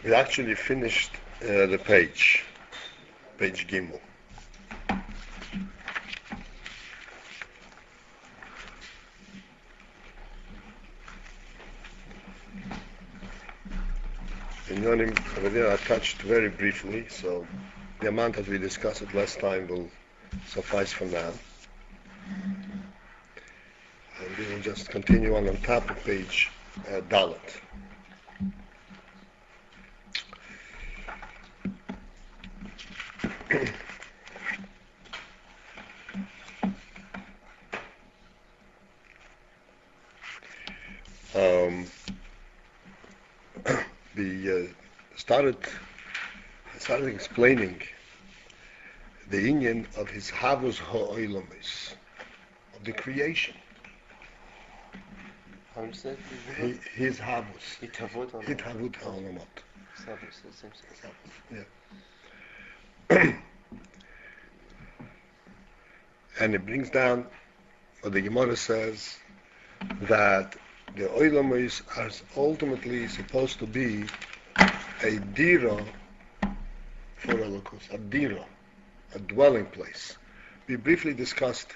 We actually finished the page Gimel. In Yonim, over there I touched very briefly, so the amount that we discussed it last time will suffice for now. And we will just continue on top of page Dalet. We started explaining the inyan of his havus ha'olamis, of the creation. His havus. Hitavut ha'olamot. Yeah. And it brings down what the Gemara says, that the olamis are ultimately supposed to be a dira for Elokus, a dira, a dwelling place. We briefly discussed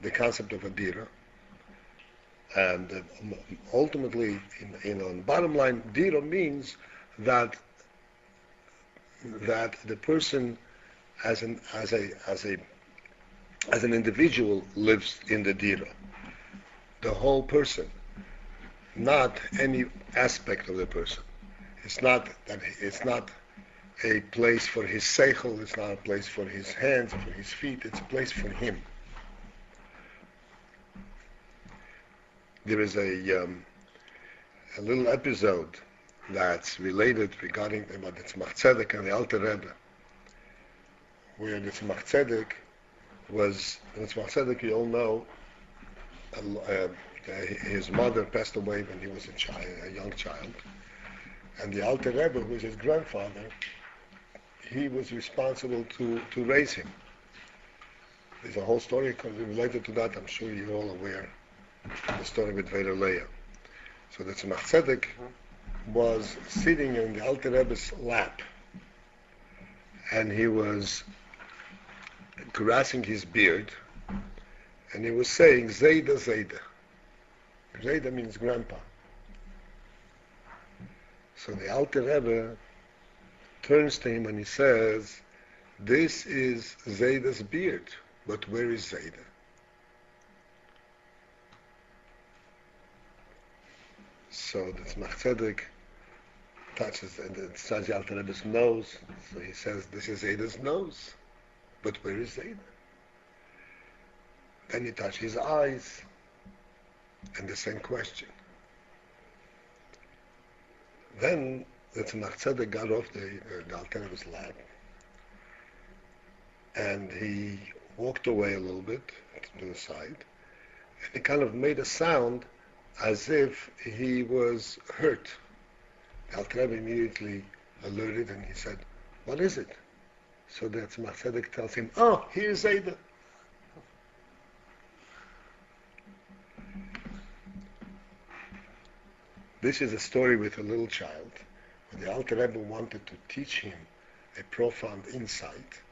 the concept of a dira, and ultimately, in bottom line, dira means that the person as an individual lives in the dira, the whole person, not any aspect of the person. It's not a place for his seichel, it's not a place for his hands, for his feet, it's a place for him. There is a little episode that's related regarding about the Tzemach Tzedek and the Alter Rebbe, where the Tzemach Tzedek you all know, his mother passed away when he was a young child, and the Alter Rebbe, who was his grandfather, he was responsible to raise him. There's a whole story related to that. I'm sure you're all aware, the story with Veder Leah. So the Tzemach Tzedek was sitting in the Alter Rebbe's lap, and he was caressing his beard, and he was saying, Zayda, Zayda. Zayda means grandpa. So the Alter Rebbe turns to him and he says, this is Zayda's beard, but where is Zayda? So the Tzemach Tzedek touches the Alter Rebbe's nose, so he says, this is Zayda's nose, but where is Zayda? Then he touched his eyes, and the same question. Then the Tzemach Tzedek got off the Alter Rebbe's lap, and he walked away a little bit to the side, and he kind of made a sound as if he was hurt. The Alter Rebbe immediately alerted, and he said, what is it? So the Tzemach Tzedek tells him, oh, here's Zayda. This is a story with a little child, where the Alter Rebbe wanted to teach him a profound insight.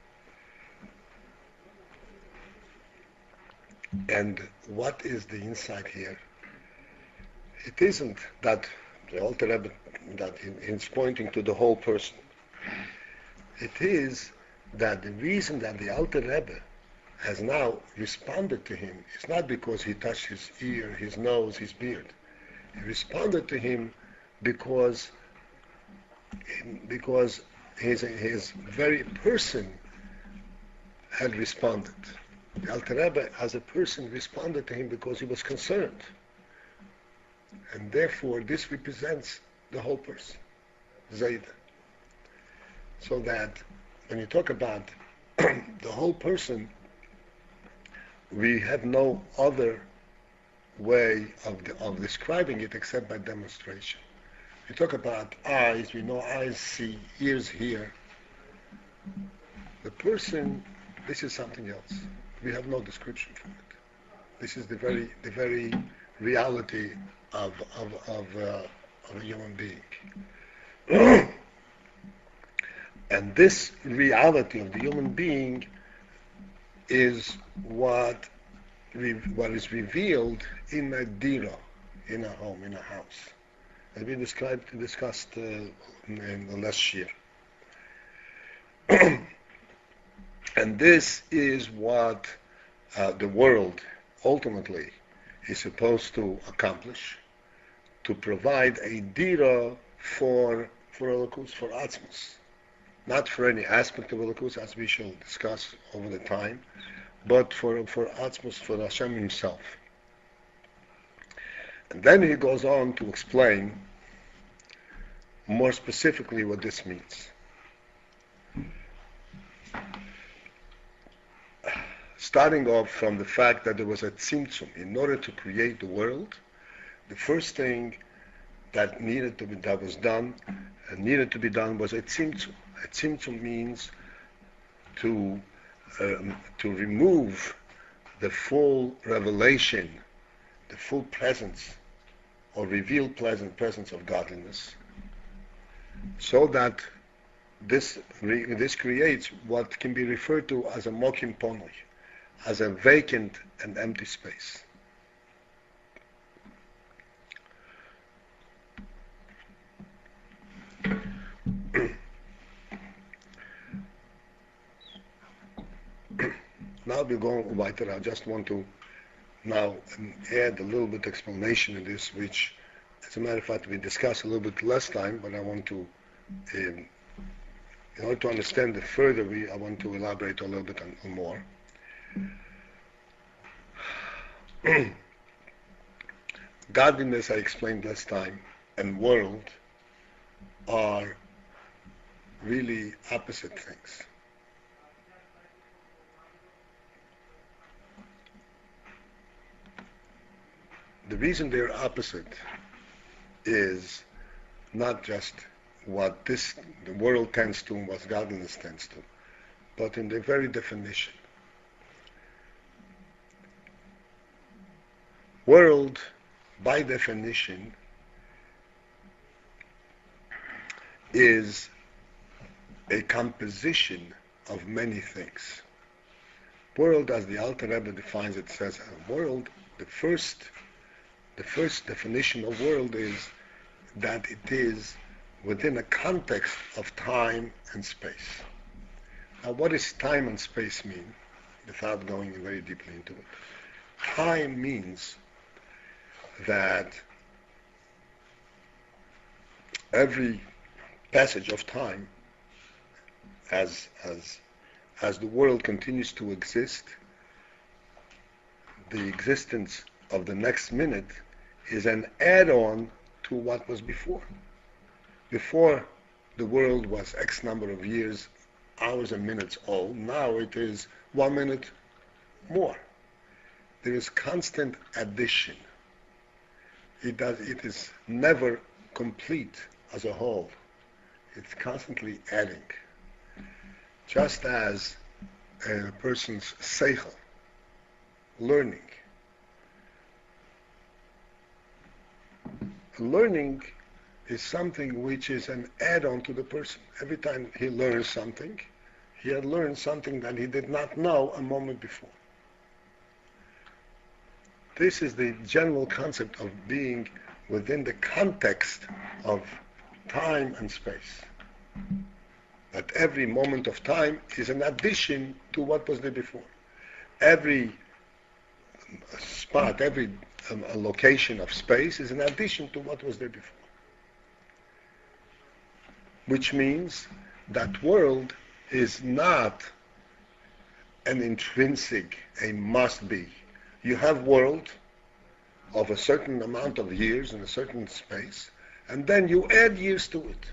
And what is the insight here? It isn't that the Alter Rebbe, that he's pointing to the whole person. It is that the reason that the Alter Rebbe has now responded to him is not because he touched his ear, his nose, his beard. He responded to him because his very person had responded. The Alter Rebbe, as a person, responded to him because he was concerned. And therefore, this represents the whole person, Zayda. So that when you talk about the whole person, we have no other way of describing it except by demonstration. We talk about eyes, we know eyes see, ears hear. The person, this is something else. We have no description for it. This is the very reality of a human being. And this reality of the human being is what is revealed in a dira, in a home, in a house, as we discussed in the last year. And this is what the world ultimately is supposed to accomplish, to provide a dira for Elokus, for Atzmos. Not for any aspect of Elokus, as we shall discuss over the time, but for Atzmos, for Hashem himself. And then he goes on to explain more specifically what this means. Starting off from the fact that there was a tzimtzum. In order to create the world, the first thing that needed to be done was a tzimtzum. A tzimtzum means to remove the full revelation, the full presence, or revealed presence of godliness, so that this creates what can be referred to as a mokim ponoi, as a vacant and empty space. Now we're going weiter. I just want to now add a little bit explanation in this, which, as a matter of fact, we discussed a little bit less time, but I want to, in order to understand it further, I want to elaborate a little bit on more. Godliness, I explained last time, and world are really opposite things. The reason they're opposite is not just what the world tends to and what godliness tends to, but in their very definition. World, by definition, is a composition of many things. World, as the Alter Rebbe defines it, says a world, the first definition of world is that it is within a context of time and space. Now, what does time and space mean, without going very deeply into it? Time means that every passage of time, as the world continues to exist, the existence of the next minute is an add-on to what was before. Before, the world was X number of years, hours and minutes old. Now it is 1 minute more. There is constant addition. It is never complete as a whole. It's constantly adding. Just as a person's seichel, learning. Learning is something which is an add-on to the person. Every time he learns something, he had learned something that he did not know a moment before. This is the general concept of being within the context of time and space. That every moment of time is an addition to what was there before. Every spot, every location of space is an addition to what was there before. Which means that world is not an intrinsic, a must-be. You have world of a certain amount of years in a certain space, and then you add years to it.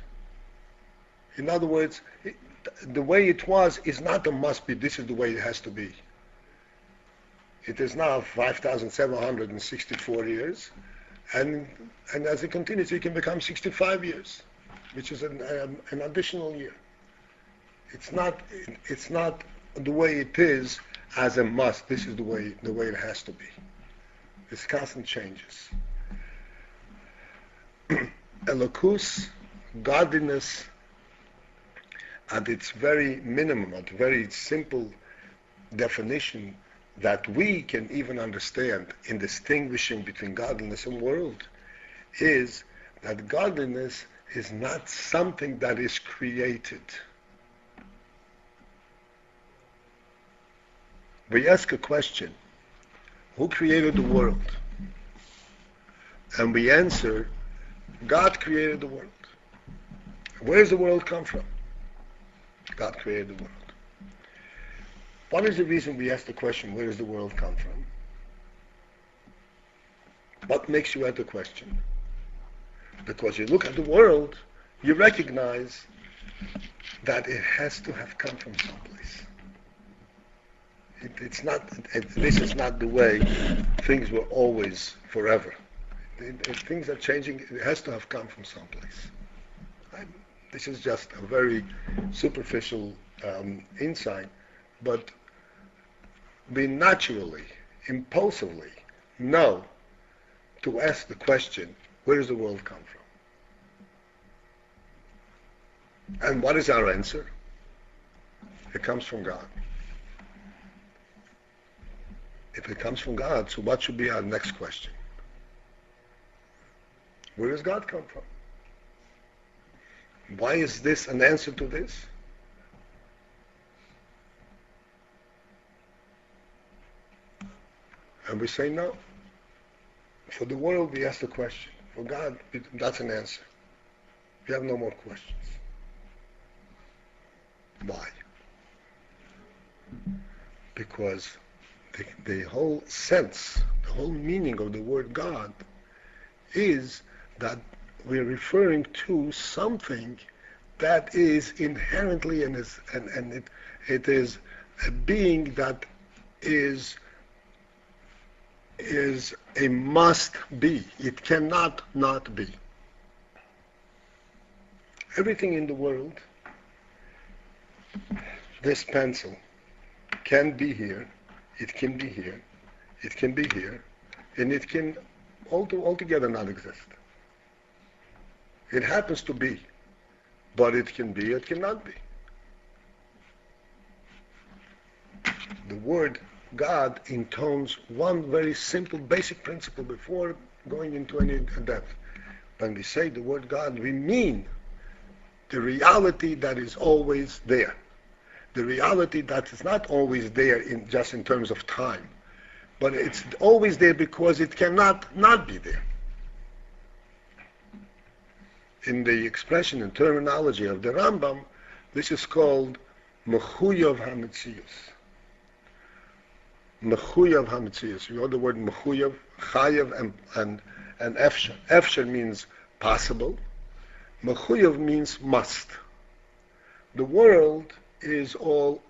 In other words, the way it was is not a must-be. This is the way it has to be. It is now 5,764 years, and as it continues, it can become 65 years, which is an additional year. It's not the way it is as a must. This is the way it has to be. It's constant changes. Elokus, godliness, at its very minimum, at very simple definition that we can even understand in distinguishing between godliness and world, is that godliness is not something that is created. We ask a question, who created the world? And we answer, God created the world. Where does the world come from? God created the world. What is the reason we ask the question, where does the world come from? What makes you ask the question? Because you look at the world, you recognize that it has to have come from someplace. It's not. This is not the way things were always forever. If things are changing, it has to have come from someplace. This is just a very superficial insight, but we naturally, impulsively know to ask the question, where does the world come from? And what is our answer? It comes from God. If it comes from God, so what should be our next question? Where does God come from? Why is this an answer to this? And we say no. For the world, we ask the question. For God, that's an answer. We have no more questions. Why? Because the whole sense, the whole meaning of the word God is that we're referring to something that is inherently it is a being that is a must be. It cannot not be. Everything in the world, this pencil can be here, it can be here, it can be here, and it can altogether not exist. It happens to be, but it can be, it cannot be. The word God intones one very simple, basic principle before going into any depth. When we say the word God, we mean the reality that is always there. The reality that is not always there just in terms of time, but it's always there because it cannot not be there. In the expression and terminology of the Rambam, this is called Mechuyav HaMetzius. Mechuyav HaMetzius. You know the word Mechuyav, Chayav and Efsher. Efsher means possible. Mechuyav means must. The world is all,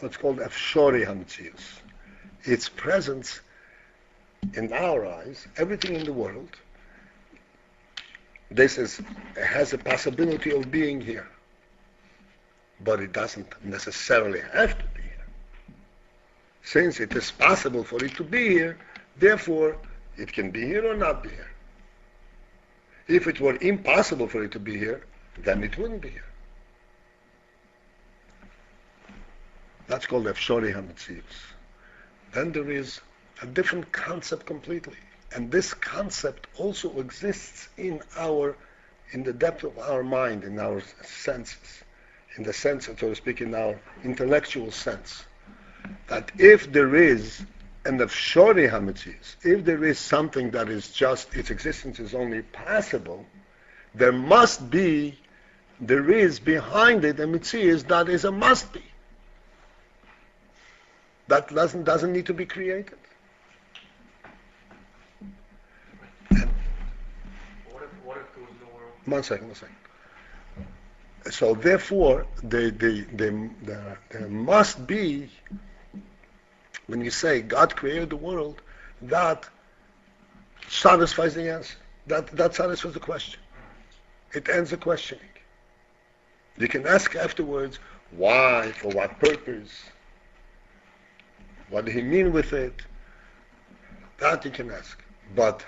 it's called Efshori HaMetzius. Its presence in our eyes, everything in the world, has a possibility of being here. But it doesn't necessarily have to be here. Since it is possible for it to be here, therefore it can be here or not be here. If it were impossible for it to be here, then it wouldn't be here. That's called Efshori HaMetzius. Then there is a different concept completely. And this concept also exists in the depth of our mind, in our senses, in the sense, so to speak, in our intellectual sense. That if there is an Efshori HaMetzius, if there is something that is just, its existence is only possible, there is behind it a Metzius that is a must be. That doesn't need to be created. What if there was no world? One second. So therefore, there must be, when you say God created the world, that satisfies the answer. That satisfies the question. It ends the questioning. You can ask afterwards, why, for what purpose, what did he mean with it? That you can ask. But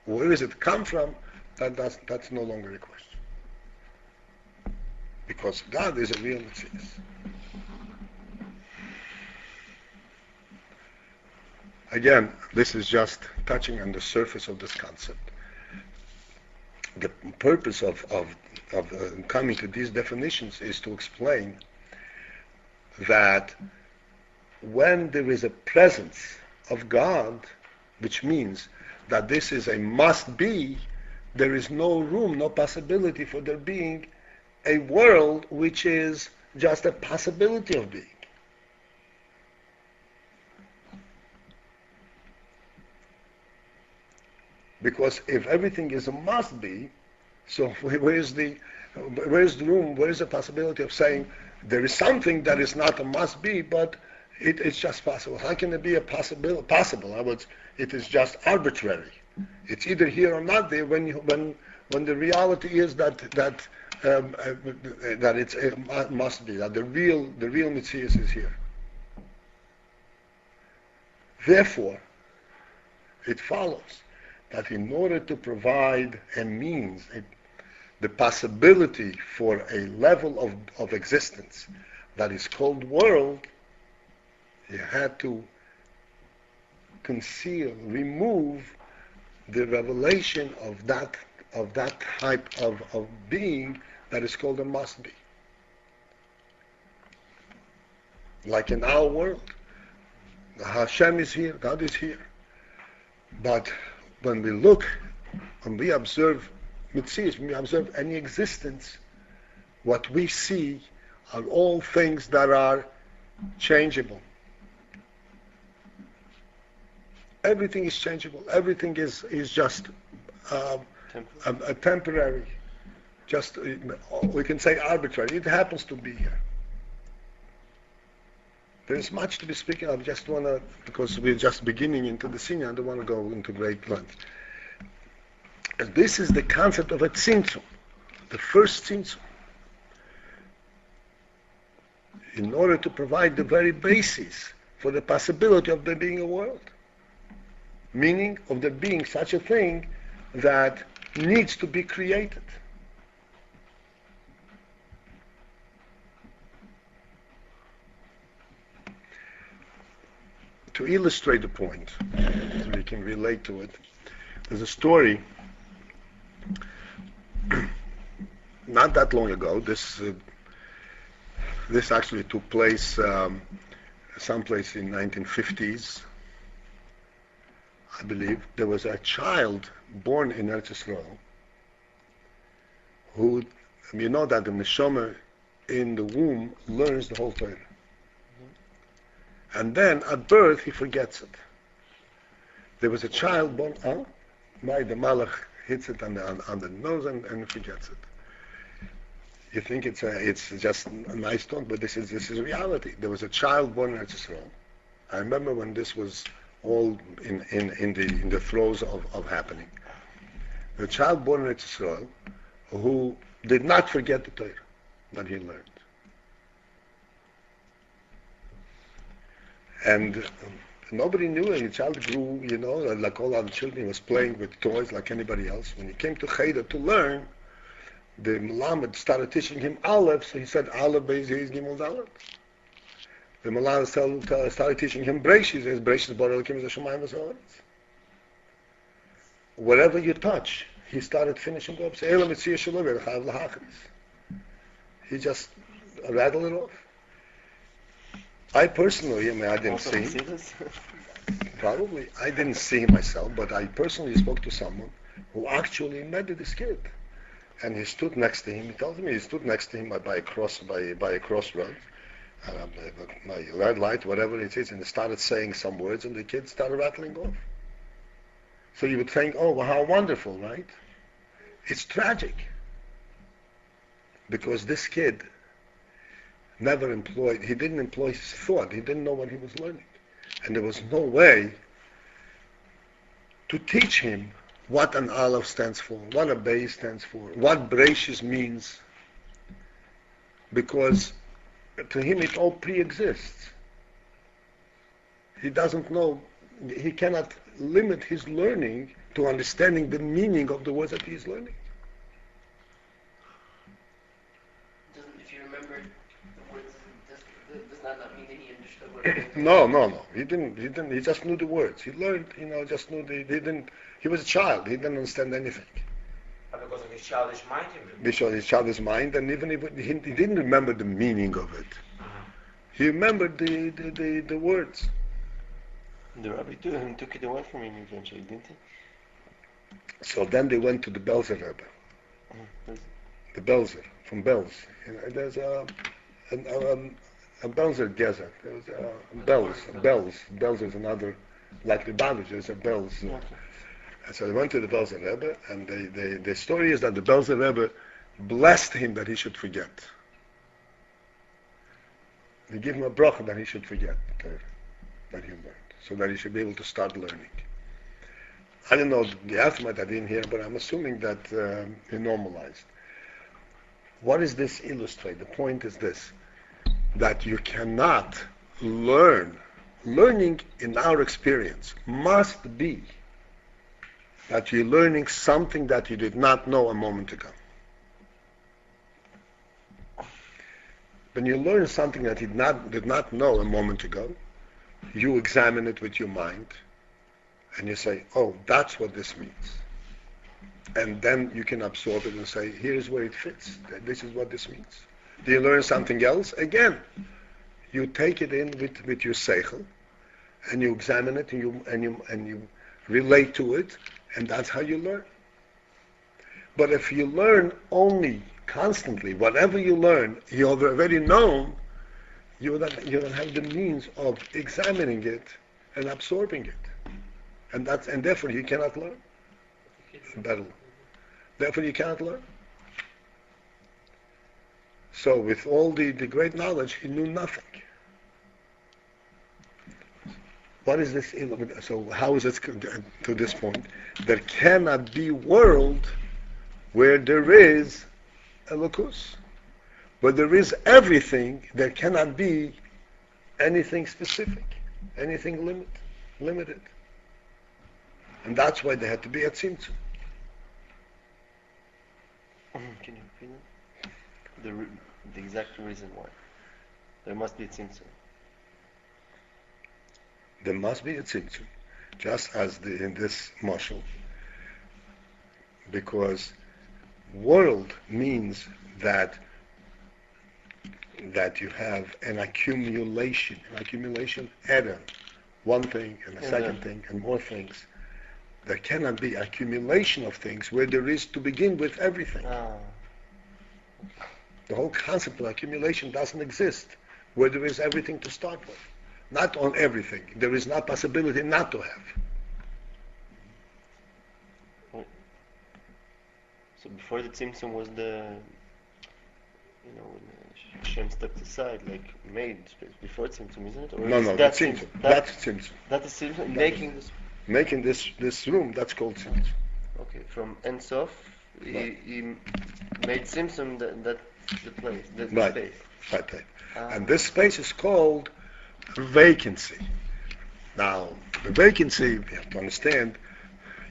where does it come from? That's no longer a question. because God is a real Metzius. Again, this is just touching on the surface of this concept. The purpose of coming to these definitions is to explain that when there is a presence of God, which means that this is a must be, there is no room, no possibility for there being a world which is just a possibility of being. Because if everything is a must be, so where's the room, where is the possibility of saying there is something that is not a must be, but it's just possible? How can it be a possible? In other words, it is just arbitrary. It's either here or not there when the reality is that it's a must be, that the real Metzius is here. Therefore, it follows that in order to provide a means, the possibility for a level of existence that is called world, you had to conceal, remove the revelation of that type of being that is called a must be. Like in our world, Hashem is here, God is here. But when we look, when we observe Metzius, when we observe any existence, what we see are all things that are changeable. Everything is changeable. Everything is just a temporary, just we can say arbitrary. It happens to be here. There is much to be speaking of. I just want to, because we're just beginning into the senior, I don't want to go into great length. And this is the concept of a tzimtzum, the first tzimtzum. In order to provide the very basis for the possibility of there being a world. Meaning of there being such a thing that needs to be created. To illustrate the point, so we can relate to it, there's a story not that long ago. This actually took place someplace in 1950s, I believe. There was a child born in Eretz Yisrael who, you know that the neshama in the womb learns the whole Torah. And then at birth he forgets it. There was a child born, the malach hits it on the nose and forgets it. You think it's just a nice talk, but this is reality. There was a child born in Israel. I remember when this was all in the throes of happening. A child born in Israel who did not forget the Torah that he learned. And nobody knew it. The child grew, like all other children. He was playing with toys like anybody else. When he came to Cheder to learn, the Melamed started teaching him Aleph, so he said Aleph, Beis, Yis, Gimel, Dalet. The Melamed started teaching him Breishis. He says Breishis, Borei Elokim, Zashamayim, V'Sa'aretz. Whatever you touch, he started finishing up. Say, Elam, Mitzvah, Shalom, Chayav L'Hachris. He just rattled it off. I personally, I didn't see him. Probably. I didn't see him myself, but I personally spoke to someone who actually met this kid. And he stood next to him. He tells me he stood next to him by a crossroad, my red light, whatever it is, and he started saying some words, and the kid started rattling off. So you would think, oh, well, how wonderful, right? It's tragic. Because this kid he didn't employ his thought. He didn't know what he was learning. And there was no way to teach him what an Aleph stands for, what a Beis stands for, what Breishis means. Because to him it all pre-exists. He doesn't know, he cannot limit his learning to understanding the meaning of the words that he is learning. Doesn't No. He didn't. He just knew the words. He learned, just knew he was a child. He didn't understand anything. Because of his childish mind, he knew. Because his childish mind, and even he didn't remember the meaning of it. He remembered the words. The rabbi took it away from him eventually, didn't he? So then they went to the Belzer Rebbe. The Belzer, from Belz. There's a Belzer Gezer. There's Belz is another, like the Bandage, there's a Belz. And so they went to the Belzer Rebbe, and the story is that the Belzer Rebbe blessed him that he should forget. They give him a bracha that he should forget that he learned, so that he should be able to start learning. I don't know the aftermath, I didn't hear, but I'm assuming that he normalized. What does this illustrate? The point is this, that you cannot learn. Learning in our experience must be that you're learning something that you did not know a moment ago. When you learn something that you did not know a moment ago, you examine it with your mind, and you say, oh, that's what this means. And then you can absorb it and say, here's where it fits. This is what this means. Do you learn something else? Again, you take it in with your seichel, and you examine it, and you relate to it, and that's how you learn. But if you learn only constantly, whatever you learn, you have already known, you don't have the means of examining it and absorbing it. And therefore you cannot learn. Therefore you cannot learn. So with all the great knowledge, he knew nothing. What is this? So how is it to this point? There cannot be world where there is Elokus. Where there is everything, there cannot be anything specific, anything limited. And that's why they had to be at Tzimtzum. Can you repeat it? The exact reason why? There must be a Tzimtzum. There must be a Tzimtzum, just as in this mashal, because world means that you have an accumulation, add one thing and a second thing and more things. There cannot be accumulation of things where there is to begin with everything. The whole concept of accumulation doesn't exist where there is everything to start with. Not on everything. There is not possibility not to have. So before the Tzimtzum was when Hashem stepped aside, made space before Tzimtzum, isn't it? Or No, that's Tzimtzum. That's Tzimtzum. That is Tzimtzum, making this room, that's called Tzimtzum. Okay, from Ein Sof, he made Tzimtzum, that's the place, the space. Right. And this space is called vacancy. Now, the vacancy, you have to understand,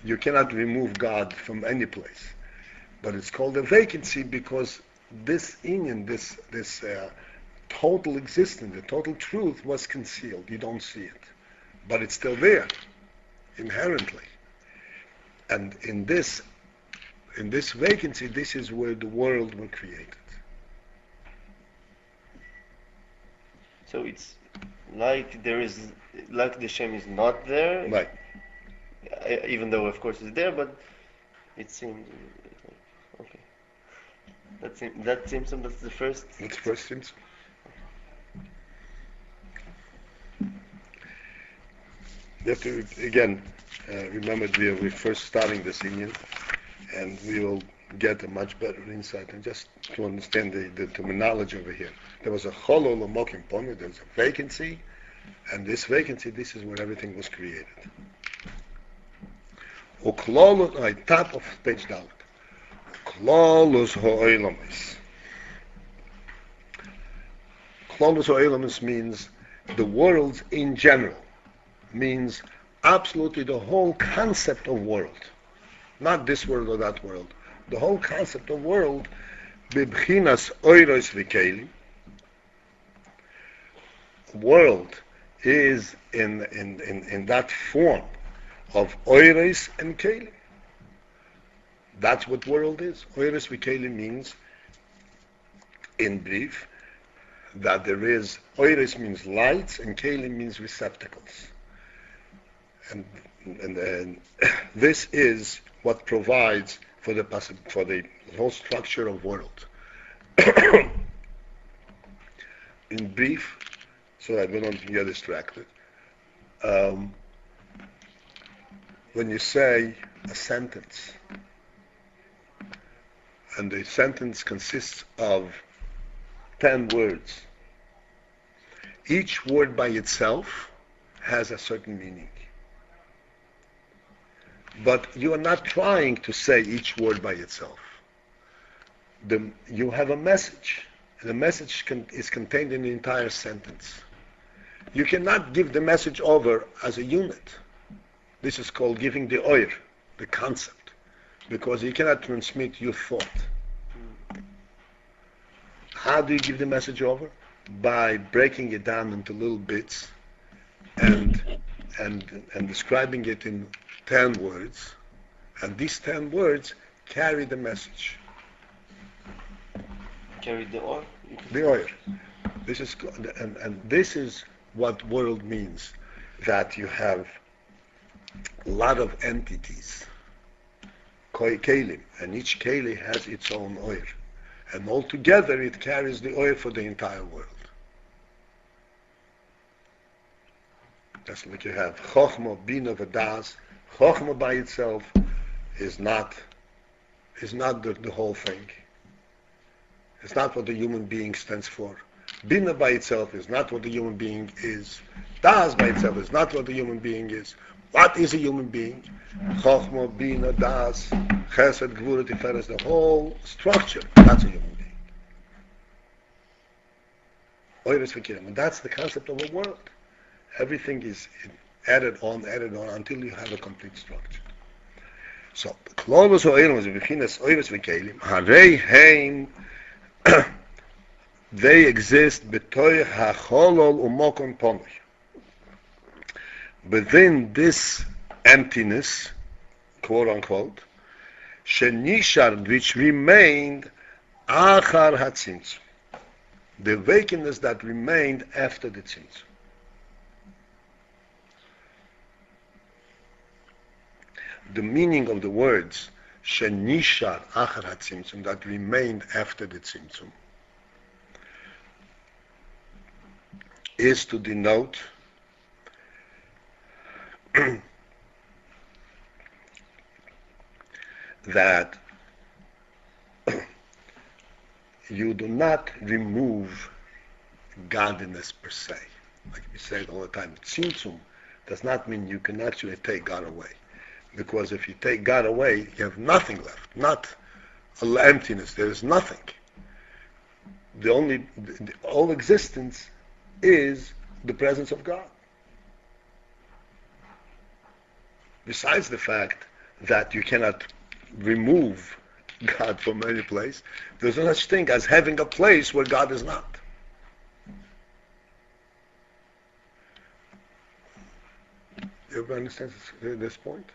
you cannot remove God from any place. But it's called a vacancy because this inyan, this total existence, the total truth was concealed. You don't see it. But it's still there, inherently. And in this vacancy, this is where the world was created. So it's like the Shem is not there, Right. Even though of course it's there, but it seems okay. That's the first. That's the first Tzimtzum. You have to again remember we're first starting this union, and we will get a much better insight and just to understand the terminology over here. There was a cholol mokim ponu, there's a vacancy, and this vacancy, this is where everything was created. Top of page down. Klolus ha'olamis. Klolus ha'olamis means the worlds in general, means absolutely the whole concept of world. Not this world or that world. The whole concept of world, bibchinas oiros v'kelim, world is in that form of oires and kelim. That's what world is. Oires v'kelim means, in brief, that there is, oires means lights and kelim means receptacles. And this is what provides for the whole structure of world. In brief, so that we don't get distracted, when you say a sentence, and the sentence consists of 10 words, each word by itself has a certain meaning. But you are not trying to say each word by itself. You have a message. The message is contained in the entire sentence. You cannot give the message over as a unit. This is called giving the oir, the concept, because you cannot transmit your thought. How do you give the message over? By breaking it down into little bits and describing it in 10 words, and these 10 words carry the message. Carry the oil? The oil. This is, and this is what world means, that you have a lot of entities, kelim, and each keli has its own oil, and altogether it carries the oil for the entire world. That's what you have. Chochma, Bina, Vadas. Chochma by itself is not the whole thing. It's not what the human being stands for. Bina by itself is not what the human being is. Das by itself is not what the human being is. What is a human being? Chochma, Bina, Das, Chesed, Gvura, Tiferes, the whole structure. That's a human being. Oires v'kirim. And that's the concept of a world. Everything is added on, until you have a complete structure. So, Klolus Oirim is Bechinas Oires v'kelim. Harei Heim, they exist betoy hacholol umokon ponoi. Within this emptiness, quote unquote, shenishar, which remained achar hatzimtzum, the vacantness that remained after the tzimtzum. The meaning of the words shenishar achar hatzimtzum, that remained after the tzimtzum, is to denote that you do not remove godliness per se. Like we say it all the time, tzimtzum does not mean you can actually take God away. Because if you take God away, you have nothing left, not emptiness. There is nothing. All existence is the presence of God. Besides the fact that you cannot remove God from any place, there's no such thing as having a place where God is not. You ever understand this point?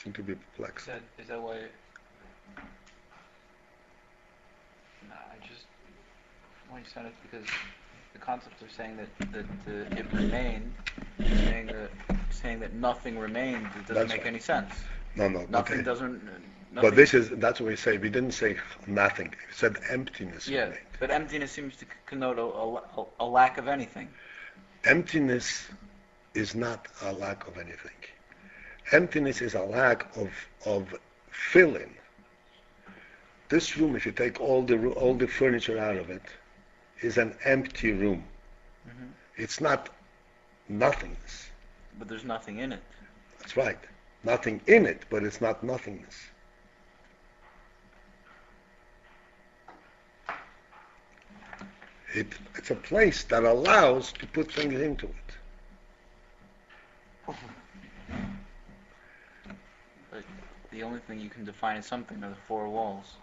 Seem to be perplexed. Is that why? No, why you said it, because the concept of saying that it remained, saying that nothing remained, it doesn't make any sense. No. Nothing doesn't. But that's what we say. We didn't say nothing. We said emptiness. Yeah, remained. but emptiness seems to connote a lack of anything. Emptiness is not a lack of anything. Emptiness is a lack of filling. This room, if you take all the furniture out of it, is an empty room. Mm-hmm. It's not nothingness. But there's nothing in it. That's right. Nothing in it, but it's not nothingness. It's a place that allows to put things into it. But the only thing you can define as something are the four walls.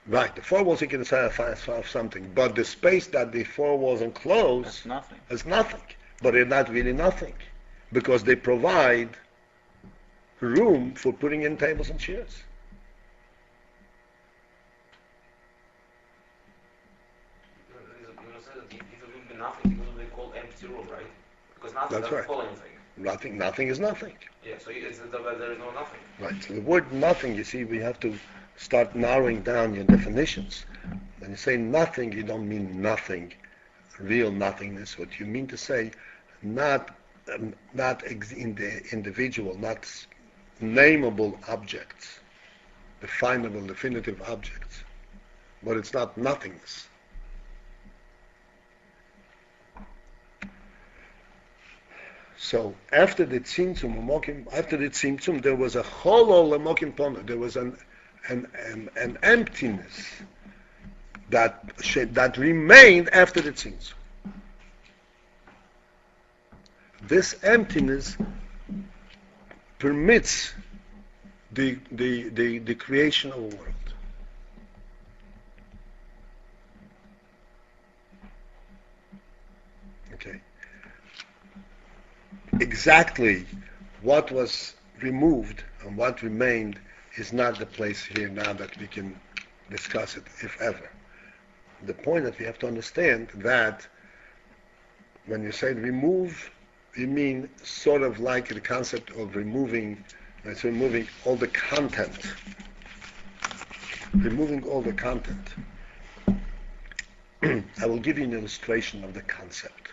Right, the four walls you can define as something, but the space that the four walls enclose That's nothing. is nothing. but they're not really nothing, because they provide room for putting in tables and chairs. You know, say that if it will be nothing, it will be called empty room, right? Because nothing That's doesn't right. call anything. Nothing is nothing. Yeah, so it's there is no nothing. Right. So the word nothing, you see, we have to start narrowing down your definitions. When you say nothing, you don't mean nothing, real nothingness. What you mean to say, not in the individual, not nameable objects, definable, definitive objects, but it's not nothingness. So after the tzimtzum, there was a hollow lemokim pono. There was an emptiness that remained after the tzimtzum. This emptiness permits the creation of a world. Okay. Exactly what was removed and what remained is not the place here now that we can discuss it, if ever. The point that we have to understand that when you say remove, you mean sort of like the concept of removing all the content. Removing all the content. I will give you an illustration of the concept.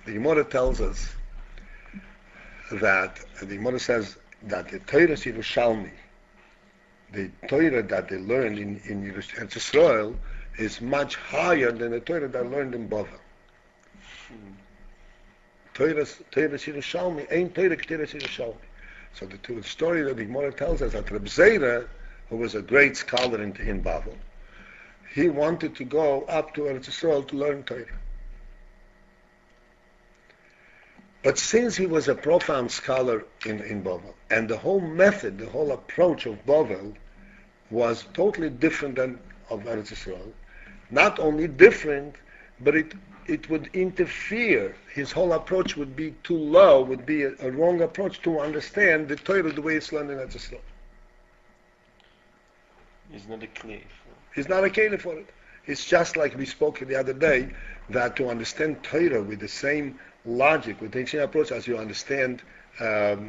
The Gemara tells us that, the Gemara says that the Torah Yerushalmi, the Torah that they learned in Eretz Yisrael, is much higher than the Torah that learned in Bavel. Torah Yerushalmi ain't Torah Yerushalmi. So the story that the Gemara tells us that Reb Zera, who was a great scholar in Bavel, he wanted to go up to Eretz Yisrael to learn Torah. But since he was a profound scholar in Bavel, and the whole method, the whole approach of Bavel was totally different than of Eretz Yisrael, not only different, but it would interfere. His whole approach would be too low, would be a wrong approach to understand the Torah the way it's learned in Eretz Yisrael. He's not a clay. He's not a keli for it. It's just like we spoke the other day, that to understand Torah with the same logic, with the same approach as you understand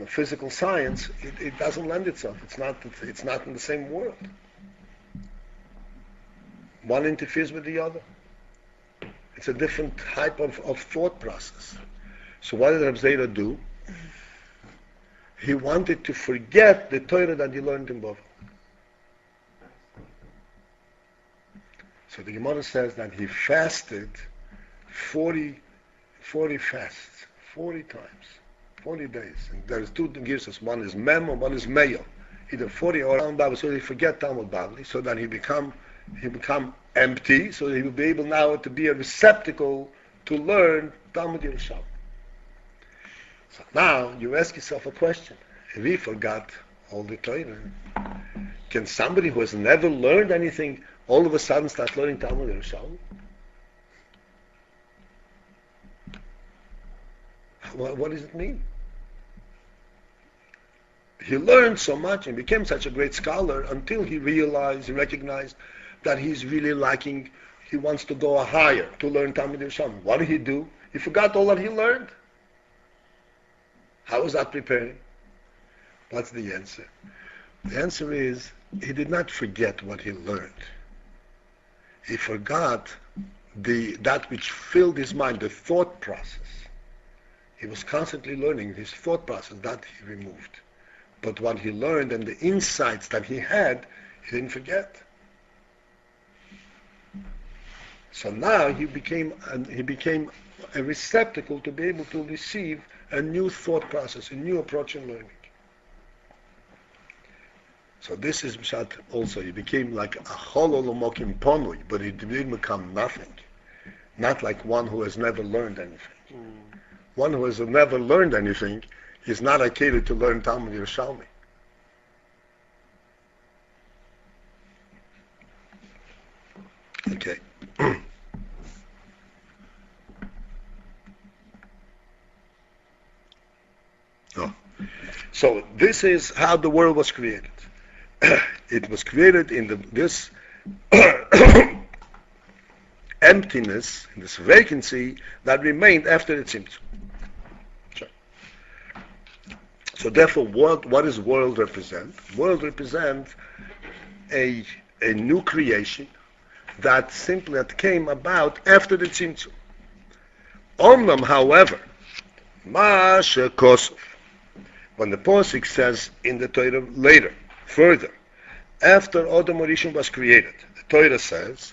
physical science, it doesn't lend itself. It's not in the same world. One interferes with the other. It's a different type of thought process. So what did Reb Zera do? He wanted to forget the Torah that he learned in Bavel. So the Gemara says that he fasted 40 fasts, 40 times, 40 days. And there's two gives us. One is Mem and one is Meyo. Either 40 or Talmud Bavli, so he forget Talmud Bavli, so that he become empty, so he will be able now to be a receptacle to learn Talmud Yerushalmi. So now you ask yourself a question. If he forgot all the Torah, can somebody who has never learned anything all of a sudden start learning Talmud Yerushalmi? What does it mean? He learned so much and became such a great scholar until he recognized that he's really lacking. He wants to go higher to learn Talmud Yerushalmi. What did he do? He forgot all that he learned. How was that preparing? What's the answer? The answer is he did not forget what he learned. He forgot that which filled his mind, the thought process. He was constantly learning his thought process, that he removed. But what he learned and the insights that he had, he didn't forget. So now he became a receptacle to be able to receive a new thought process, a new approach in learning. So this is Pshat also. He became like a hollow lomokim ponui, but he didn't become nothing. Not like one who has never learned anything. One who has never learned anything is not obligated to learn Talmud Yerushalmi. Okay. So this is how the world was created. It was created in this emptiness, in this vacancy that remained after the Tzimtzum. So therefore, what does world represent? World represents a new creation that came about after the Tzimtzum. Omnam, however, Masha Kosov, when the Posik says in the Torah later, further, after Adam Rishon was created, the Torah says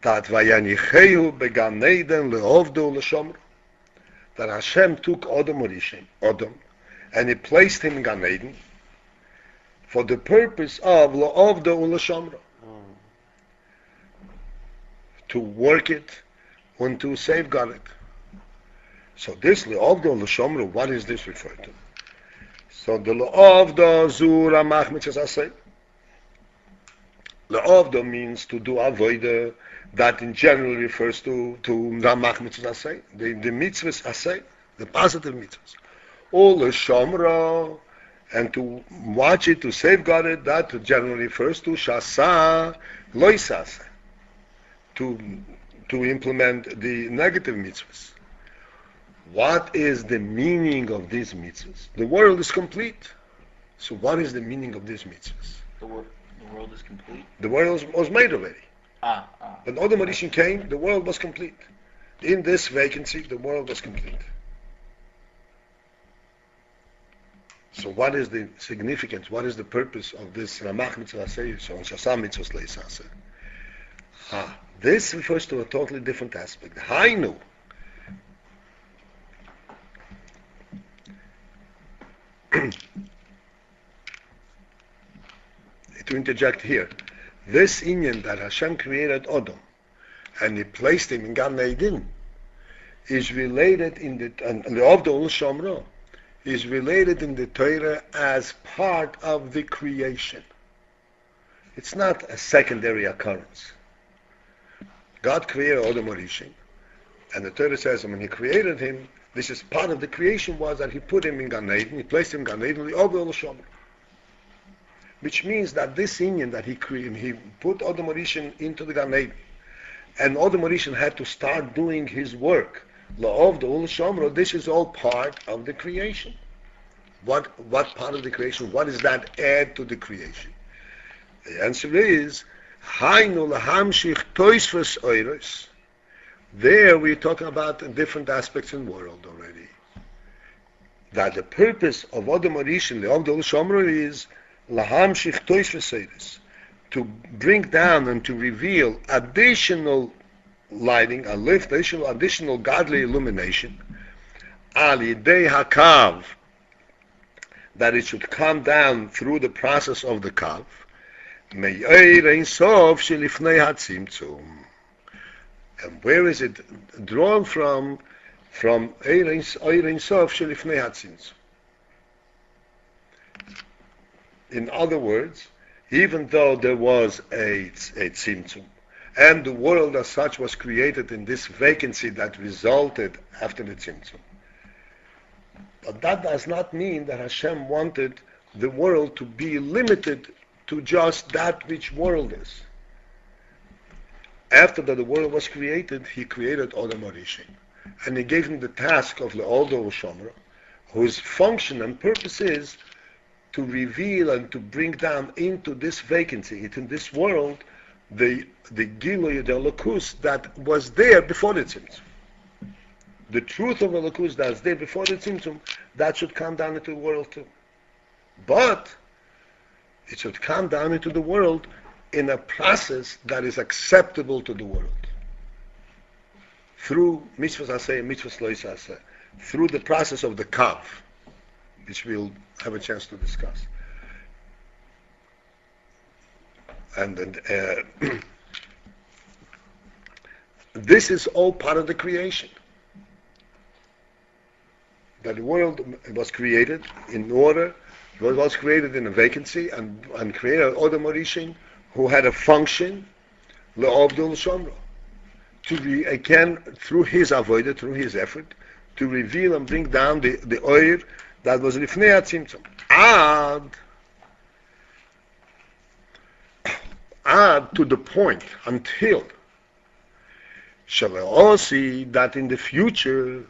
that Vayanichehu began Neiden leovdu l'shomro, that Hashem took Adam Rishon, Adam, and He placed him in Gan Eden for the purpose of leovdu l'shomro, to work it and to safeguard it. So this leovdu l'shomro, what is this referred to? So the leovdu zu ramach mitzvahs aseh. Leovdo means to do avodah, that in general refers to ramach mitzvahs aseh, the mitzvahs aseh, the positive mitzvahs. All the shomra, and to watch it, to safeguard it, that generally refers to shasa loisase, to implement the negative mitzvahs. What is the meaning of these mitzvahs? The world is complete. So what is the meaning of these mitzvahs? The world is complete? The world was made already. When Adam Rishon came, the world was complete. In this vacancy, the world was complete. So what is the significance? What is the purpose of this Ramach Mitzvah Aseh, so Shasam Mitzvah Leisaseh? This refers to a totally different aspect. Hainu. To interject here, this inyan that Hashem created Adam and He placed him in Gan Eden is related in the Leovdo Shomro is related in the Torah as part of the creation. It's not a secondary occurrence. God created Adam Rishon, and the Torah says when He created him, this is part of the creation was that He put him in Gan Eden, He placed him in Gan Eden, Leovdo Shomro. Which means that this inyan that He created, He put Adam Rishon into the Gan Eden, and Adam Rishon had to start doing his work. La'ov the Ul Shomro, this is all part of the creation. What part of the creation? What does that add to the creation? The answer is Hainu lahamshich toisvus oiros. There we're talking about different aspects in the world already. That the purpose of Adam Rishon, La'ov the Ul Shomro, is lahamshich toisvus oiros, to bring down and to reveal additional lighting, additional godly illumination, al yidei hakav, that it should come down through the process of the kav, me'or ein sof shelifnei hatzimtzum. And where is it drawn from? From or ein sof shelifnei hatzimtzum. In other words, even though there was a tzimtzum, and the world as such was created in this vacancy that resulted after the tzimtzum, but that does not mean that Hashem wanted the world to be limited to just that which world is. After that the world was created, He created Adam Rishon, and He gave him the task of Le'oldo Shomra, whose function and purpose is to reveal and to bring down into this vacancy, into this world, the Giloy, the Elokus that was there before the Tzimtzum. The truth of Elokus that's there before the Tzimtzum, that should come down into the world too. But it should come down into the world in a process that is acceptable to the world. Through mitzvahs aseh and mitzvahs lo aseh, through the process of the kav, which we'll have a chance to discuss. And this is all part of the creation. That the world was created in order, was created in a vacancy, and created Adam Rishon, who had a function, le'ovdul shomro, to again through his avodah, through his effort, to reveal and bring down the oir That was Lifnei HaTzimtzum. Add to the point until Shalaosi that in the future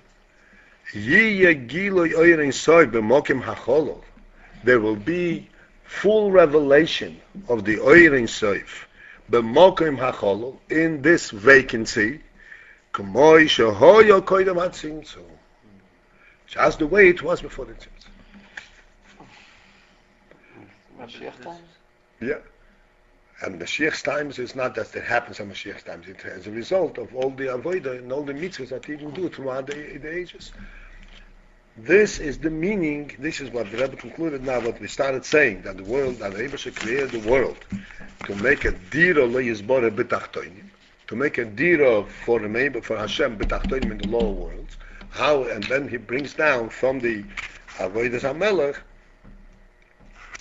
there will be full revelation of the Oyer Ein Sof b'mokim hacholol in this vacancy, k'moi shehoyo koydem hatzimtzum, just the way it was before the tzimtzum. Mashiach times? Yeah. And Mashiach's times is not that it happens on Mashiach's times. It's as a result of all the avodah and all the mitzvahs that he will do throughout the ages. This is the meaning. This is what the Rebbe concluded now. What we started saying, that the world, that the Rebbe created the world to make a dira leyizbore betachtoinim, to make a dira for Hashem betachtoinim in the lower worlds. How, and then he brings down from the avodas hamelech.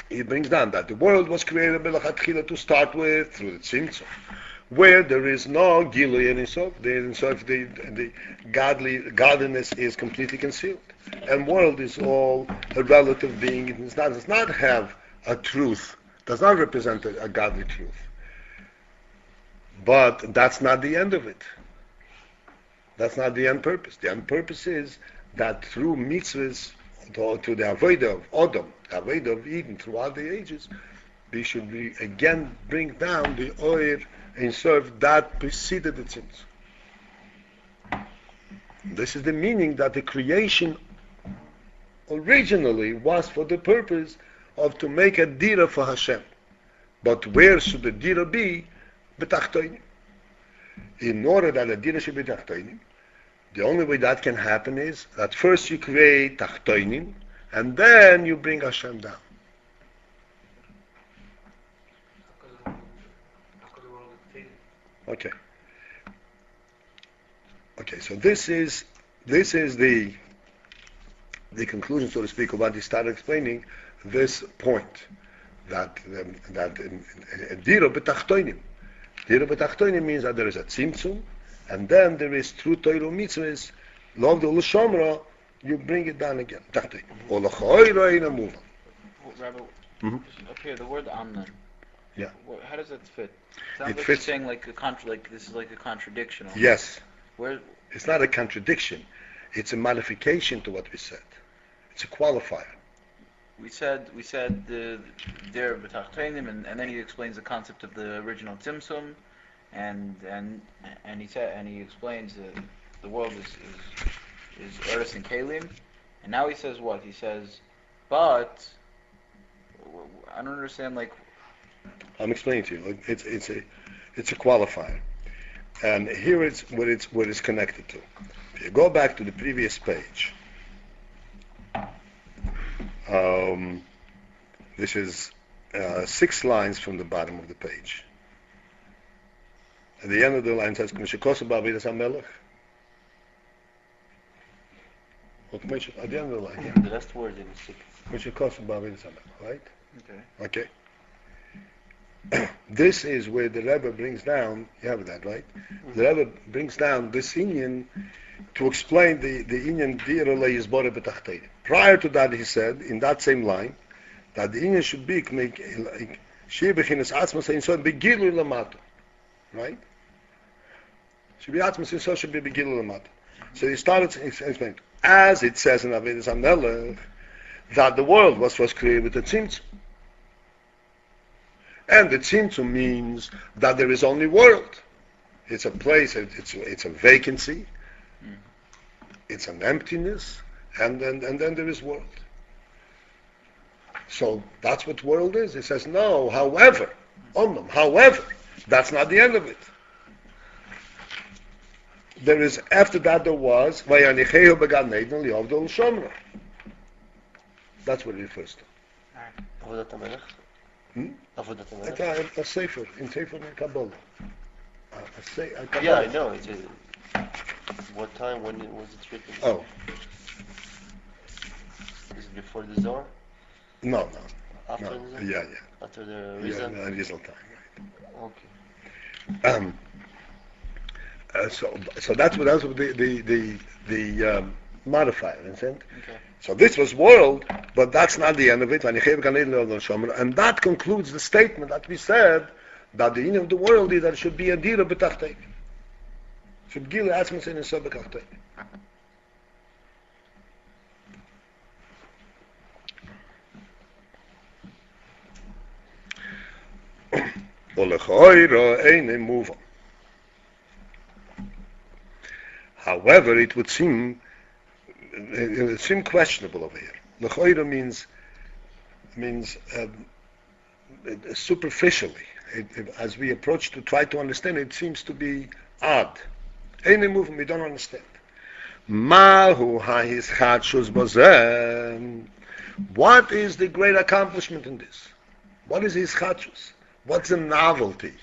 He brings down that the world was created to start with through the tzimtzum, where there is no gilui Ein Sof. The godliness is completely concealed, and world is all a relative being. It does not have a truth, does not represent a godly truth. But that's not the end of it. That's not the end purpose. The end purpose is that through mitzvahs, to the avodah of Adam, the avodah of Eden throughout the ages, we should again bring down the Oyer Ein Sof that preceded the tzimtzum. This is the meaning that the creation originally was for the purpose of to make a dira for Hashem. But where should the dira be? Betachtoinim. In order that the dira should be betachtoinim, the only way that can happen is that first you create tachtoinim, and then you bring Hashem down. Okay. Okay. So this is the conclusion, so to speak, of what he started explaining. This point that dira betachtoinim. Dira betachtoinim means that there is a tzimtzum, and then there is through Torah mitzvahs, love the l'shomra, you bring it down again. Rabbi, up here, the word amnon. Yeah. How does that fit? Sounds It like fits- you're saying like this is like a contradiction. Almost. Yes. Where? It's not a contradiction. It's a modification to what we said. It's a qualifier. We said the der b'tachtenim, and then he explains the concept of the original tzimtzum, and he explains that the world is eretz and kalim, and now he says what? He says, but I don't understand. Like, I'm explaining to you. It's a qualifier, and here it's what it's connected to. If you go back to the previous page, this is 6 lines from the bottom of the page. At the end of the line says, "K'mishikosu ba'avidas hamelech." At the end of the line, yeah. The last word in 6. "K'mishikosu ba'avidas hamelech," right? okay. Okay. This is where the Rebbe brings down, you have that, right? The Rebbe brings down this inyan to explain the inyan dira leyizbore betachtoinim. Prior to that, he said, in that same line, that the inyan should be shir bechinas atzmas ein sof begilu lamato. Right? Should be atzmas ein sof should be begilu lamato. So he started to explain, as it says in Avodas HaMelech, that the world was first created with a tzimtzum. And the tzimtzum means that there is only world. It's a place, it's a vacancy, it's an emptiness, and then there is world. So that's what world is. It says, no, however, that's not the end of it. There is, after that there was, Vayanichehu began Neidon li'avdol shomra. That's what it refers to. Avodat HaMelech? Avodat Like HaMelech? a sefer, in sefer Kabbalah. Kabbalah. Yeah, I know. It's what time, when was it written? Oh, Is it before the Zohar? no. After No. the Zohar? Yeah. After the Yeah, Rizal? the Rizal time, Okay. right. So that's what the modifier, understand? Okay. So this was world, but that's not the end of it. And that concludes the statement that we said that the end of the world is that it should be a dira b'tachtei. Should gila atzmas in a sabakachtei. However, it would seem questionable over here. Lechoira means superficially. As we approach to try to understand it, seems to be odd. Any movement we don't understand. Mahu ha'hischatshus bozeh. What is the great accomplishment in this? What is hischatshus? What's the novelty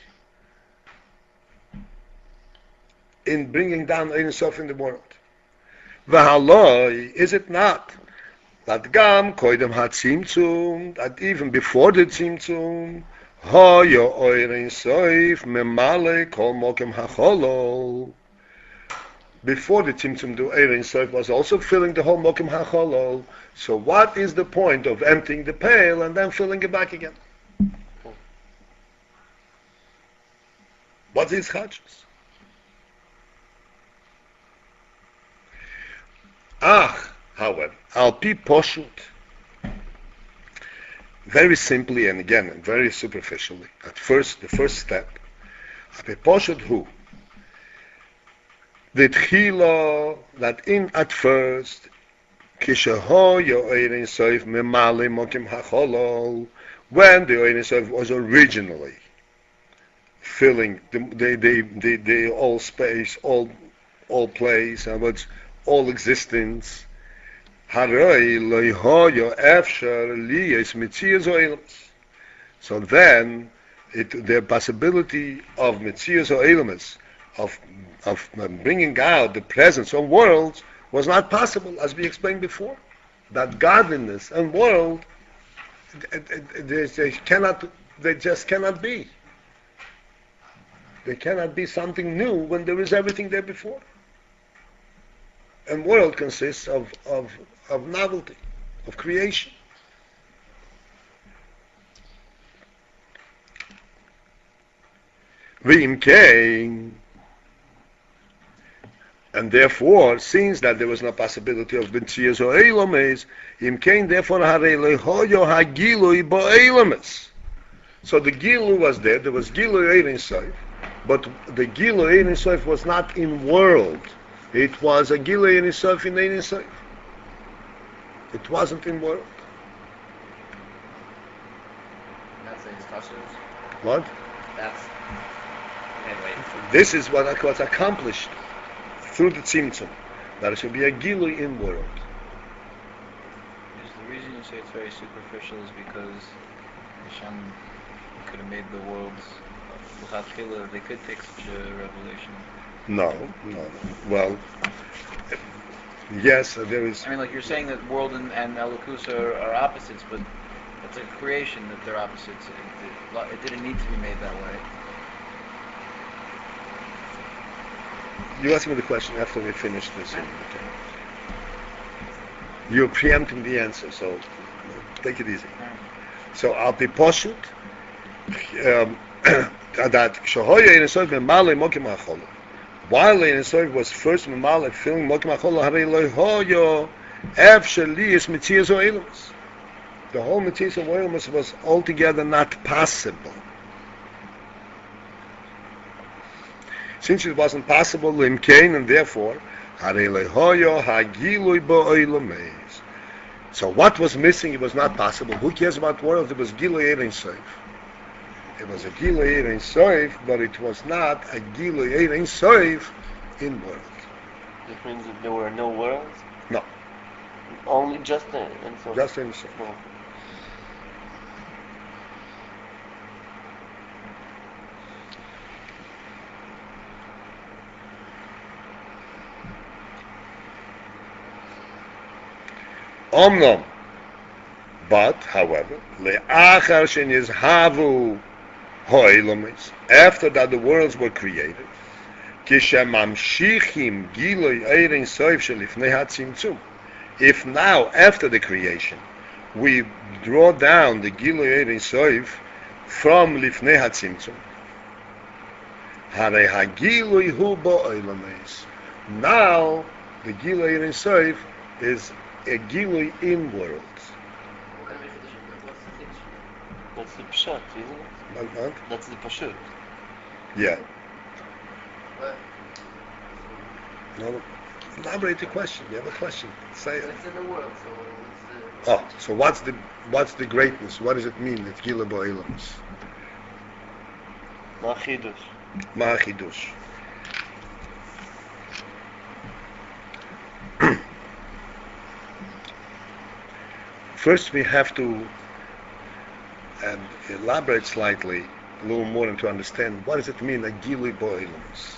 in bringing down Ein Sof in the world? V'haloi, is it not that gam koidem hatzimtzum, that even before the tzimtzum, hoyo oir Ein Sof memale kol mokem hacholol. Before the tzimtzum, the Ein Sof was also filling the whole mokem hacholol. So what is the point of emptying the pail and then filling it back again? What is hischatshus? However, al pi poshut, very simply and again very superficially, at first, the first step, al pi poshut hu, the tchila, that in at first, kisheho yo Ein Sof memale mokim hacholol, when the Ein Sof was originally filling the all space, all place, and what's all existence. So then, the possibility of Metzias or Elamus, of bringing out the presence of worlds, was not possible, as we explained before. That godliness and world, they just cannot be. There cannot be something new when there is everything there before. And world consists of novelty, of creation. And therefore, since that there was no possibility of B'tzias or Eilames, therefore Harelehoyo Hagilui Bo'Eilames. So the Gilu was there was Gilu Ein Sof, but the Gilu Ein Sof was not in world. It was a Gilu Ein Sof in Ein Sof. It wasn't in world. That's the hischatshus. What? That's anyway. This is what was accomplished through the Tzimtzum, that it should be a Gilu in world. Is the reason you say it's very superficial is because Hashem could have made the worlds without Chila, they could take such a revelation. No. Well, yes, there is. I mean, like you're saying that world and Elokus are opposites, but it's a creation that they're opposites. It didn't need to be made that way. You ask me the question after we finish this. Okay. You're preempting the answer, so take it easy. So I'll be poshut that Shahoya Ein Sof memale mokim hachol. While Ein Sof was first memale filling mokim hachol, harei lo hoyo ev sheli is mitzias o elamus. The whole mitzias o elamus was altogether not possible. Since it wasn't possible, limkein, and therefore harei lo hoyo hagilui bo elames. So what was missing? It was not possible. Who cares about world? It was Gilui Ein Sof. It was a Gilui Ein Sof, but it was not a Gilui Ein Sof in world. It means that there were no worlds? No. Only just Ein Sof? Just Ein Sof. No. Omnom. But, however, le'achar shenizhavu ho'elamis, after that the worlds were created, כשממשיכים גילוי עיר אין סוף שלפני הצמצום. If now, after the creation, we draw down the גילוי עיר אין סוף from לפני הצמצום, הרי הגילוי הוא באילומס. Now, the גילוי עיר אין סוף is a גילוי in worlds. That's the pshat, isn't it? That's the pashut. Yeah. But No, elaborate the question. You have a question. Say it. it's in the world, so it's Oh, so what's the greatness? What does it mean that Gila Bo'ilams? Ma'achidush. Ma'achidush. First we have to elaborate slightly, a little more, and to understand what does it mean that Gila Bo'ilams?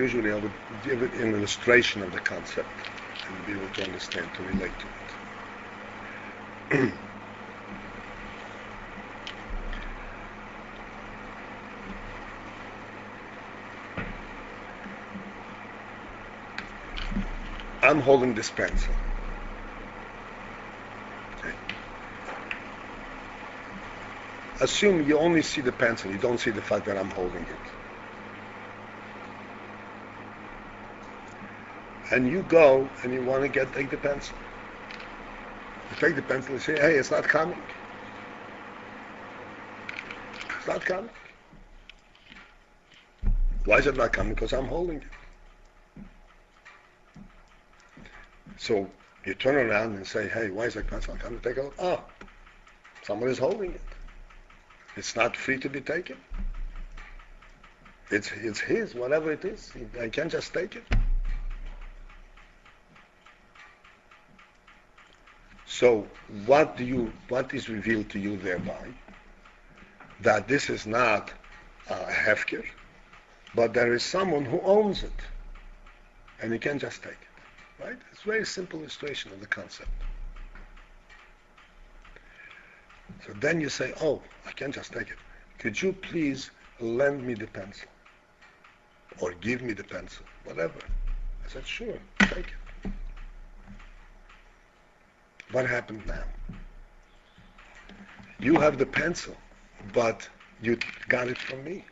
Usually I would give it an illustration of the concept and be able to understand, to relate to it. I'm holding this pencil. Okay. Assume you only see the pencil, you don't see the fact that I'm holding it. And you go and you want to take the pencil. You take the pencil and say, hey, it's not coming. It's not coming. Why is it not coming? Because I'm holding it. So you turn around and say, hey, why is that pencil not coming? Take a look. Oh, someone is holding it. It's not free to be taken. It's his, whatever it is. I can't just take it. So what is revealed to you thereby? That this is not a hefker, but there is someone who owns it, and you can't just take it. Right? It's a very simple illustration of the concept. So then you say, oh, I can't just take it. Could you please lend me the pencil? Or give me the pencil? Whatever. I said, sure, take it. What happened now? You have the pencil, but you got it from me.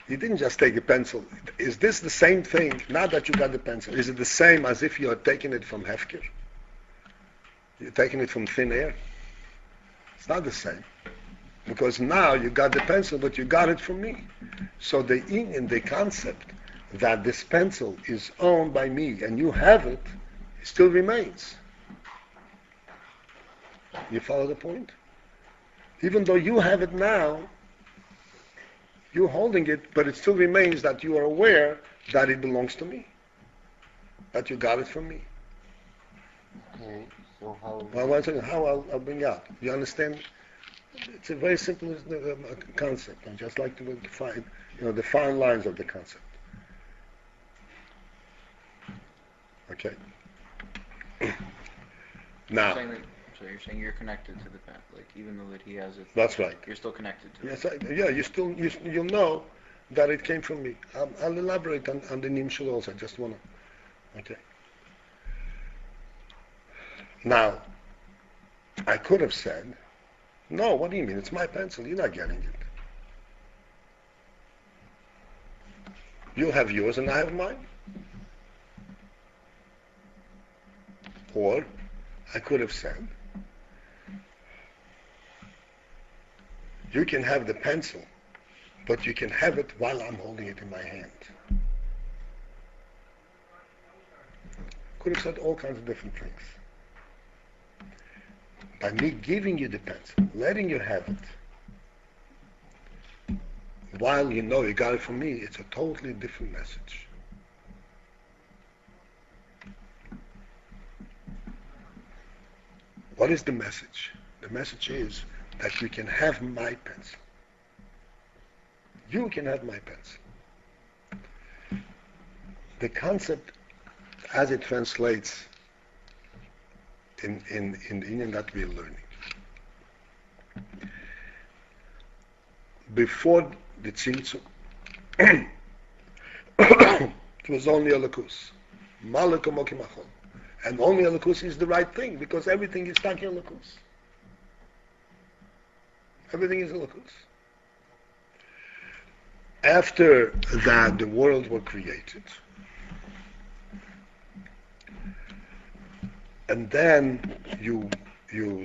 You didn't just take the pencil. Is this the same thing, now that you got the pencil, is it the same as if you had taken it from Hefker? You're taking it from thin air? It's not the same. Because now you got the pencil, but you got it from me. So in the concept that this pencil is owned by me and you have it, it still remains. You follow the point? Even though you have it now, you're holding it, but it still remains that you are aware that it belongs to me. That you got it from me. Okay, so how? Well, one second, how I'll bring out. You understand? It's a very simple concept. I just like to define, the fine lines of the concept. Okay. Now, So you're saying you're connected to the pen, like even though that he has it. that's right. You're still connected to Yes, it. you'll know that it came from me. I'll elaborate on the Nimshul also. I just want to. Okay. Now, I could have said, no, what do you mean? It's my pencil. You're not getting it. You have yours and I have mine. Or I could have said, you can have the pencil, but you can have it while I'm holding it in my hand. Could have said all kinds of different things. By me giving you the pencil, letting you have it, while you know you got it from me, it's a totally different message. What is the message? The message is that you can have my pencil. You can have my pencil. The concept, as it translates in the Indian that we're learning. Before the Tzimtzum, it was only a lakus. Malakum okimachol. And only a lakus is the right thing, because everything is taki a lakus. Everything is a lakus. After that, the world was created. And then you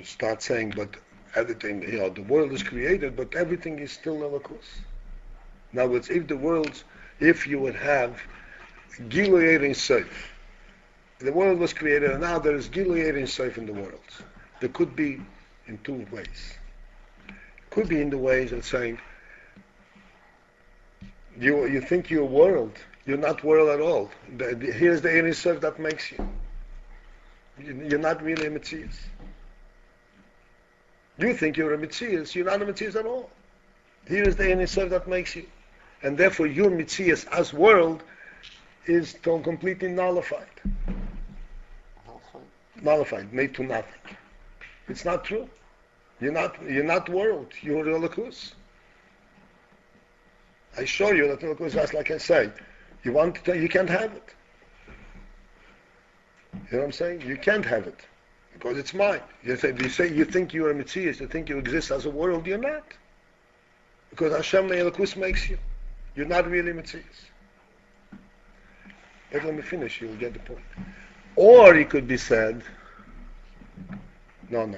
start saying, but everything, the world is created, but everything is still a lakus. In other words, if you would have Gilui Ein Sof, the world was created, and now there is Gilui Ein Sof in the world. There could be in two ways. It could be in the ways of saying, you think you're world, you're not world at all. Here's the Ein Sof that makes you. You're not really a Metzias. You think you're a Metzias, you're not a Metzias at all. Here is the Ein Sof that makes you. And therefore your Metzias as world is completely nullified. Nullified, made to nothing. It's not true. You're not world, you're a lakus. I show you that the lakus, just like I say, you can't have it. You know what I'm saying? You can't have it because it's mine. You think you're a Metzias, you think you exist as a world. You're not, because Hashem Ne'elakus makes you. You're not really Metzias. But let me finish. You'll get the point. Or it could be said, no.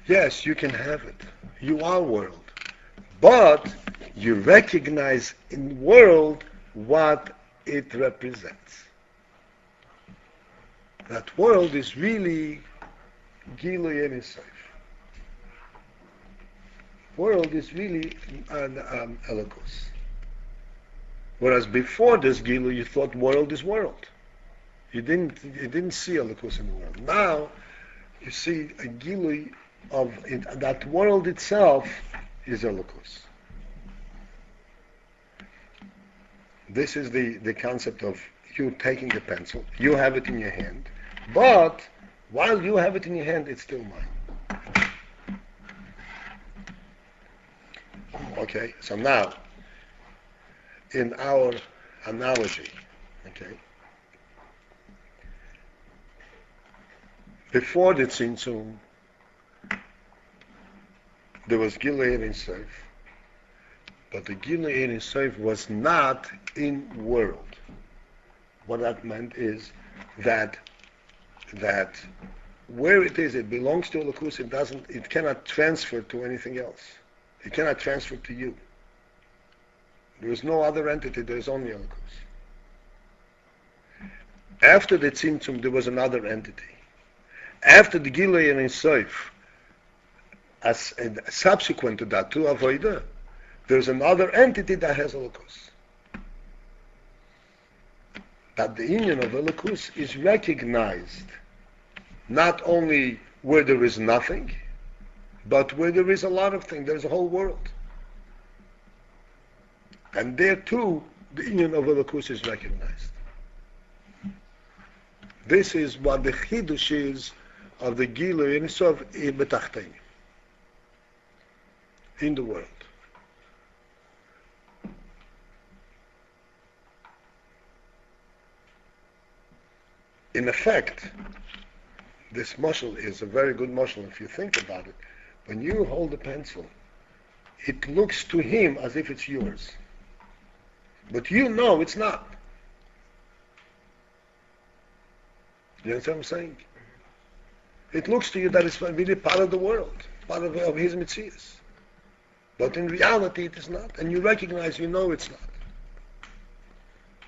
Yes, you can have it. You are world, but you recognize in world what it represents. That world is really Gilui Ein Sof. World is really an Elokus. Whereas before this Gilui, you thought world is world. You didn't see Elokus in the world. Now you see a Gilui of it, that world itself is Elokus. This is the concept of you taking a pencil. You have it in your hand. But while you have it in your hand, it's still mine. Okay, so now, in our analogy, okay, before the Tzimtzum, there was Gilui Ein Sof, but the Gilui Ein Sof was not in world. What that meant is that where it is, it belongs to Elokus. It cannot transfer to anything else. It cannot transfer to you. There is no other entity. There is only Elokus. After the Tzimtzum, there was another entity. After the Gilui Ein Sof, as subsequent to that, to Avodah, there's another entity that has Elokus. That the union of Elokus is recognized not only where there is nothing, but where there is a lot of things. There's a whole world. And there too, the union of Elokus is recognized. This is what the Chidush is of the Gilui Ein Sof B'Tachtein, in the world. In effect, this mashal is a very good mashal if you think about it. When you hold a pencil, it looks to him as if it's yours. But you know it's not. You understand what I'm saying? It looks to you that it's really part of the world, part of his Metzias. But in reality it is not. And you recognize, you know it's not.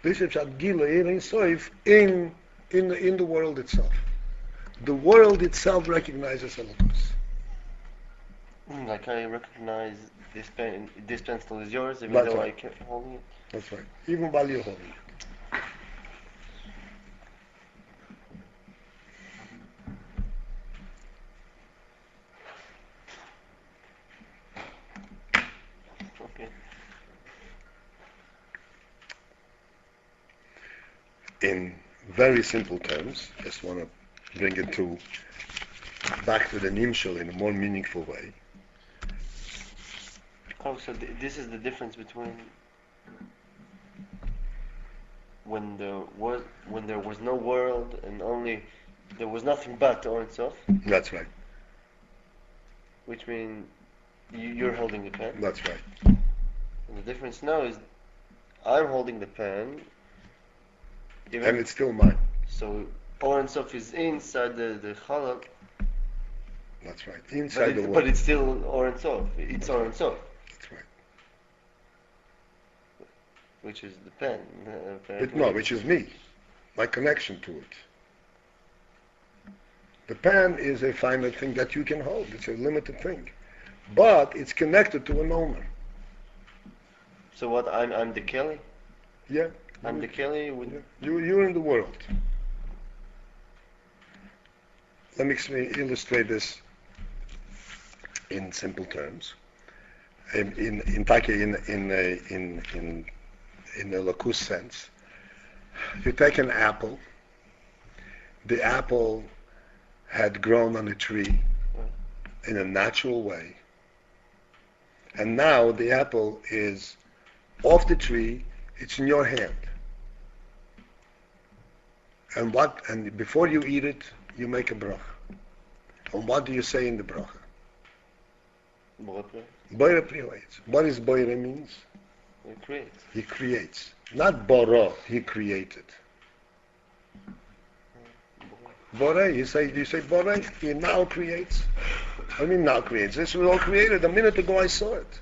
This is at Gilui Ein Sof in the world itself. The world itself recognizes Elokus. Like I recognize this pencil is yours, even That's though right. I can't hold it. That's right. Even while you're holding it. Okay. In very simple terms, just want to bring it to back to the nimshal in a more meaningful way. Oh, so this is the difference between when there was no world and only there was nothing but Ein Sof, That's right. which means you're holding the pen. That's right. And the difference now is I'm holding the pen, even And it's still mine. so Ein Sof is inside the chalal, That's right. Inside the world. but it's still Ein Sof. It's Ein Sof, That's right. which is the pen. Which is me. My connection to it. The pen is a finite thing that you can hold. It's a limited thing. But it's connected to an owner. So what? I'm the Kelly. Yeah. I'm the Kelly with. Yeah. You're in the world. Let me illustrate this in simple terms. In a locus sense, you take an apple. The apple had grown on a tree in a natural way, and now the apple is off the tree. It's in your hand. And before you eat it, you make a bracha. And what do you say in the bracha? Boire creates. What is boire means? It creates. He creates. Not boro, he created. Bore, you say bore, he now creates. I mean now creates. This was all created. A minute ago I saw it.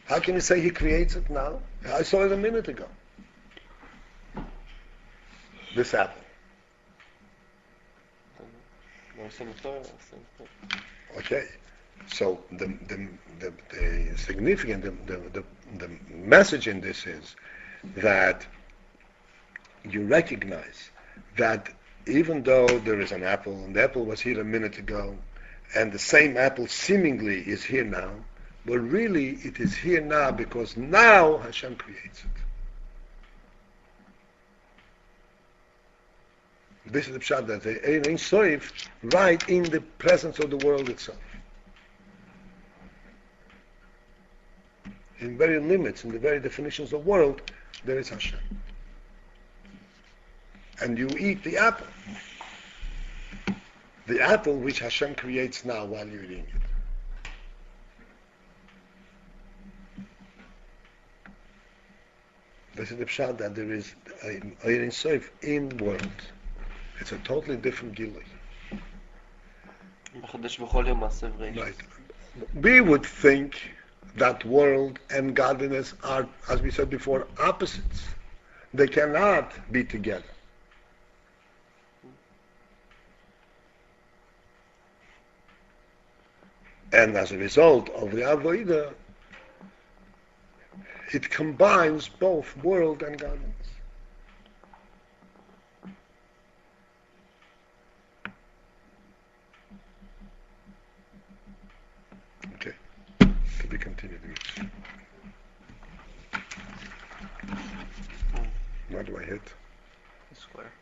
How can you say he creates it now? I saw it a minute ago. This apple. Okay. So the significant, the message in this is that you recognize that even though there is an apple, and the apple was here a minute ago, and the same apple seemingly is here now, but really it is here now because now Hashem creates it. This is the pshat that the Ein Sof right in the presence of the world itself. In very limits, in the very definitions of world, there is Hashem. And you eat the apple. The apple which Hashem creates now while you're eating it. This is the pshat that there is Ein Sof in world. It's a totally different gilui. Right. We would think that world and godliness are, as we said before, opposites. They cannot be together. And as a result of the Avodah, it combines both world and godliness. Okay. To be continued. What do I hit? Square.